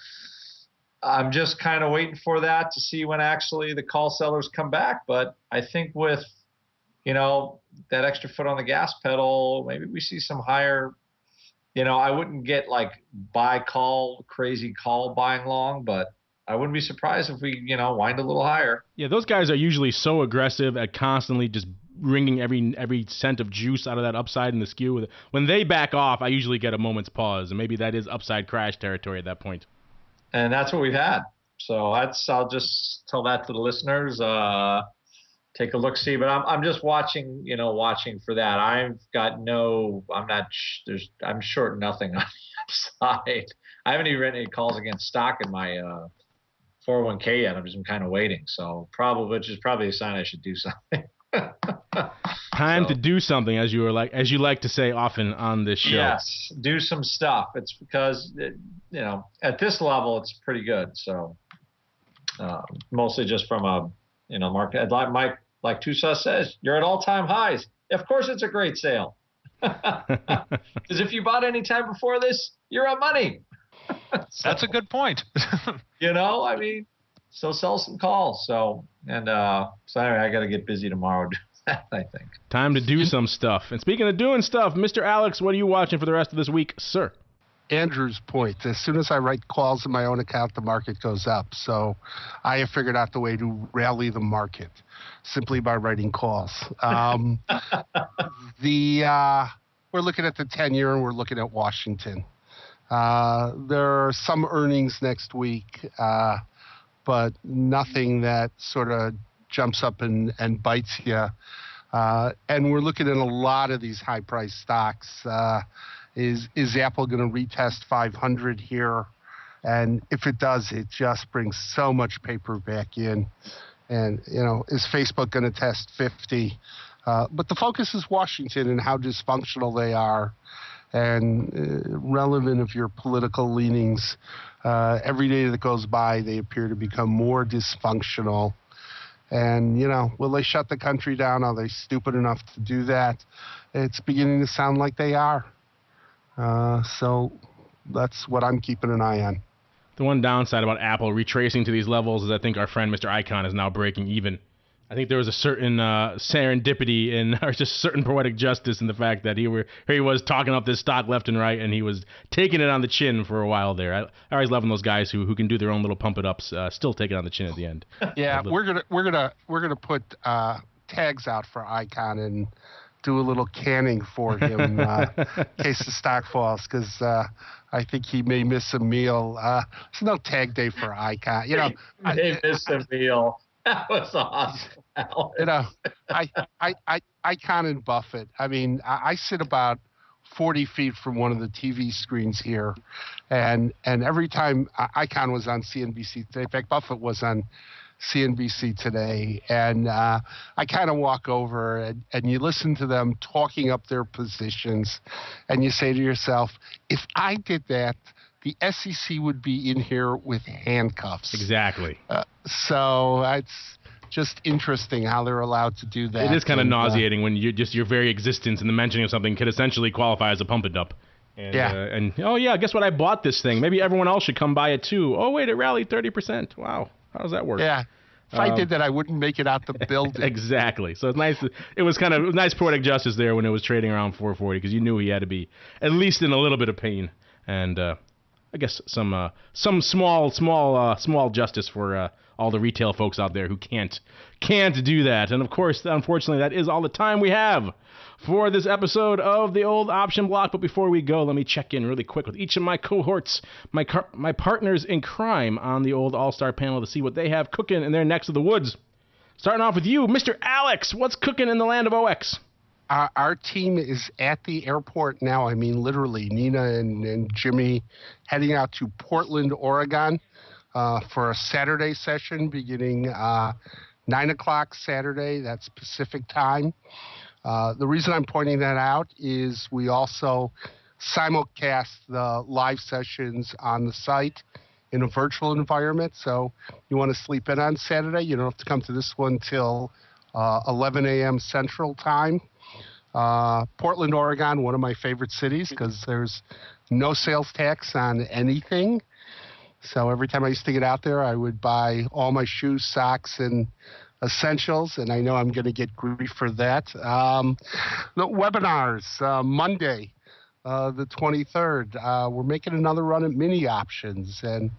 I'm just kind of waiting for that to see when actually the call sellers come back. But I think with that extra foot on the gas pedal, maybe we see some higher, I wouldn't get like crazy call buying long, but I wouldn't be surprised if we, wind a little higher. Yeah, those guys are usually so aggressive at constantly just wringing every cent of juice out of that upside in the skew. When they back off, I usually get a moment's pause, and maybe that is upside crash territory at that point. And that's what we've had. So I'll just tell that to the listeners. Take a look, see, but I'm just watching for that. I'm short nothing on the upside. I haven't even written any calls against stock in my 401k yet. I'm just kind of waiting. So which is probably a sign I should do something. Time to do something, as you like to say often on this show. Yes, do some stuff. It's because at this level it's pretty good. So mostly just from a market. Like Tusa says, you're at all-time highs. Of course, it's a great sale. Because if you bought any time before this, you're up money. That's a good point. So sell some calls. So anyway, I got to get busy tomorrow. I think. Time to do some stuff. And speaking of doing stuff, Mr. Alex, what are you watching for the rest of this week, sir? Andrew's point. As soon as I write calls in my own account, the market goes up. So I have figured out the way to rally the market simply by writing calls. We're looking at the 10-year and we're looking at Washington. There are some earnings next week, but nothing that sort of jumps up and bites you. And we're looking at a lot of these high-priced stocks. Is Apple going to retest 500 here? And if it does, it just brings so much paper back in. And, is Facebook going to test 50? But the focus is Washington and how dysfunctional they are and relevant of your political leanings. Every day that goes by, they appear to become more dysfunctional. And, will they shut the country down? Are they stupid enough to do that? It's beginning to sound like they are. So that's what I'm keeping an eye on. The one downside about Apple retracing to these levels is I think our friend Mr. Icon is now breaking even. I think there was a certain serendipity or just certain poetic justice in the fact that here he was talking up this stock left and right, and he was taking it on the chin for a while there. I always love those guys who can do their own little pump it ups, still take it on the chin at the end. Yeah, we're gonna put tags out for Icon and do a little canning for him in case the stock falls, because I think he may miss a meal. There's no tag day for Icon. They missed a meal. That was awesome. Icon and Buffett. I sit about 40 feet from one of the TV screens here, and every time Icon was on CNBC today, in fact, Buffett was on CNBC today, and I kind of walk over and you listen to them talking up their positions, and you say to yourself, if I did that, the SEC would be in here with handcuffs. Exactly. So it's just interesting how they're allowed to do that. It is kind of nauseating when your very existence and the mentioning of something could essentially qualify as a pump and dump. And, guess what? I bought this thing. Maybe everyone else should come buy it too. Oh, wait, it rallied 30%. Wow. How does that work? Yeah. If I did that, I wouldn't make it out the building. Exactly. So it's nice. It was kind of nice poetic justice there when it was trading around 440, because you knew he had to be at least in a little bit of pain, and I guess some small justice for all the retail folks out there who can't do that. And of course, unfortunately, that is all the time we have for this episode of the Old Option Block. But before we go, let me check in really quick with each of my cohorts, my partners in crime on the old All-Star panel, to see what they have cooking in their necks of the woods. Starting off with you, Mr. Alex. What's cooking in the land of OX? Our team is at the airport now. Literally, Nina and Jimmy heading out to Portland, Oregon for a Saturday session beginning 9 o'clock Saturday. That's Pacific time. The reason I'm pointing that out is we also simulcast the live sessions on the site in a virtual environment. So you want to sleep in on Saturday, you don't have to come to this one till 11 a.m. Central Time. Portland, Oregon, one of my favorite cities because there's no sales tax on anything. So every time I used to get out there, I would buy all my shoes, socks, and essentials, and I know I'm going to get grief for that. The webinars, Monday, the 23rd, we're making another run at mini options, and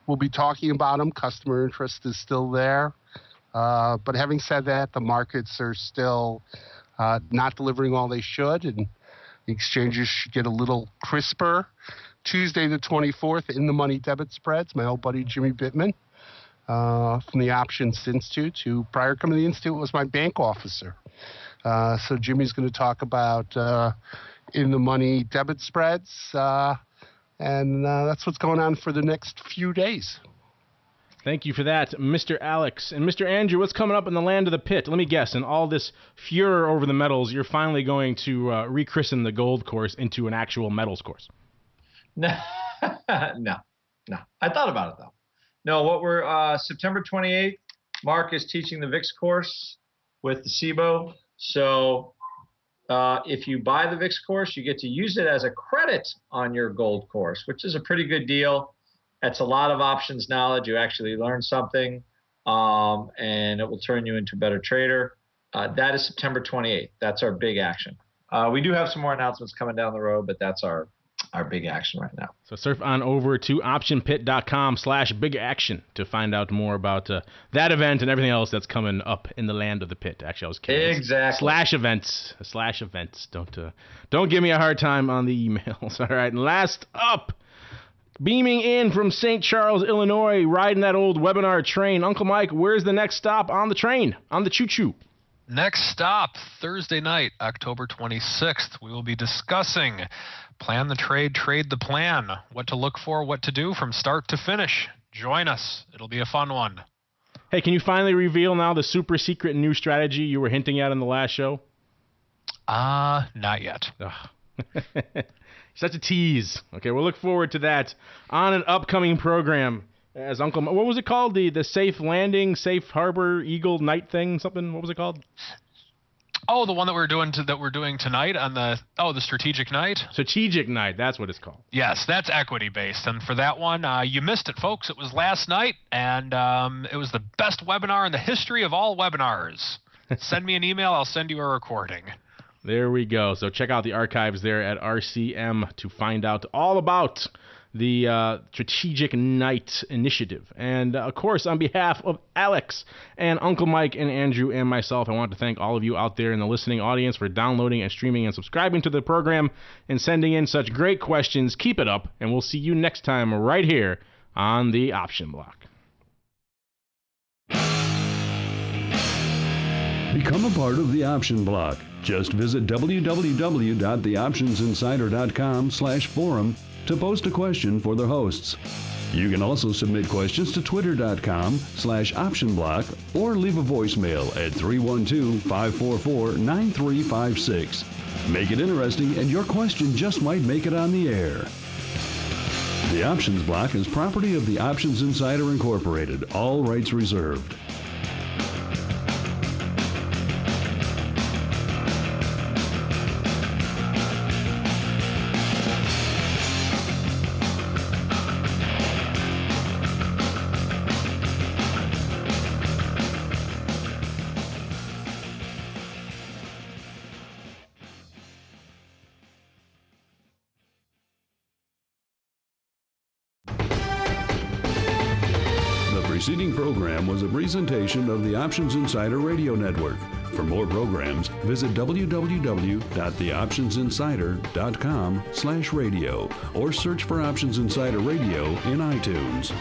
we'll be talking about them. Customer interest is still there. But having said that, the markets are still not delivering all they should, and the exchanges should get a little crisper. Tuesday the 24th, in the money debit spreads, my old buddy Jimmy Bittman from the Options Institute, who prior to coming to the Institute was my bank officer. So Jimmy's going to talk about in the money debit spreads, and that's what's going on for the next few days. Thank you for that, Mr. Alex. And Mr. Andrew, what's coming up in the land of the pit? Let me guess, in all this furor over the metals, you're finally going to rechristen the gold course into an actual metals course. No. I thought about it, though. No, what we're September 28th, Mark is teaching the VIX course with the SIBO. So if you buy the VIX course, you get to use it as a credit on your gold course, which is a pretty good deal. That's a lot of options knowledge. You actually learn something, and it will turn you into a better trader. That is September 28th. That's our big action. We do have some more announcements coming down the road, but that's our big action right now. So surf on over to optionpit.com/big action to find out more about that event and everything else that's coming up in the land of the pit. Actually, I was kidding. Exactly. /events. Don't give me a hard time on the emails. All right. And last up, beaming in from St. Charles, Illinois, riding that old webinar train. Uncle Mike, where's the next stop on the train, on the choo-choo? Next stop, Thursday night, October 26th. We will be discussing Plan the Trade, Trade the Plan. What to look for, what to do from start to finish. Join us. It'll be a fun one. Hey, can you finally reveal now the super secret new strategy you were hinting at in the last show? Not yet. Such a tease. Okay, we'll look forward to that on an upcoming program. As Uncle, what was it called? The safe landing, safe harbor, eagle night thing, something? What was it called? Oh, the one that we're doing tonight on the strategic night. Strategic night, that's what it's called. Yes, that's equity based, and for that one, you missed it, folks. It was last night, and it was the best webinar in the history of all webinars. Send me an email, I'll send you a recording. There we go. So check out the archives there at RCM to find out all about the Strategic Night Initiative. And, of course, on behalf of Alex and Uncle Mike and Andrew and myself, I want to thank all of you out there in the listening audience for downloading and streaming and subscribing to the program and sending in such great questions. Keep it up, and we'll see you next time right here on the Option Block. Become a part of the Option Block. Just visit www.theoptionsinsider.com/forum to post a question for the hosts. You can also submit questions to twitter.com/optionblock or leave a voicemail at 312-544-9356. Make it interesting and your question just might make it on the air. The Options Block is property of the Options Insider Incorporated. All rights reserved. The preceding program was a presentation of the Options Insider Radio Network. For more programs, visit www.theoptionsinsider.com/radio or search for Options Insider Radio in iTunes.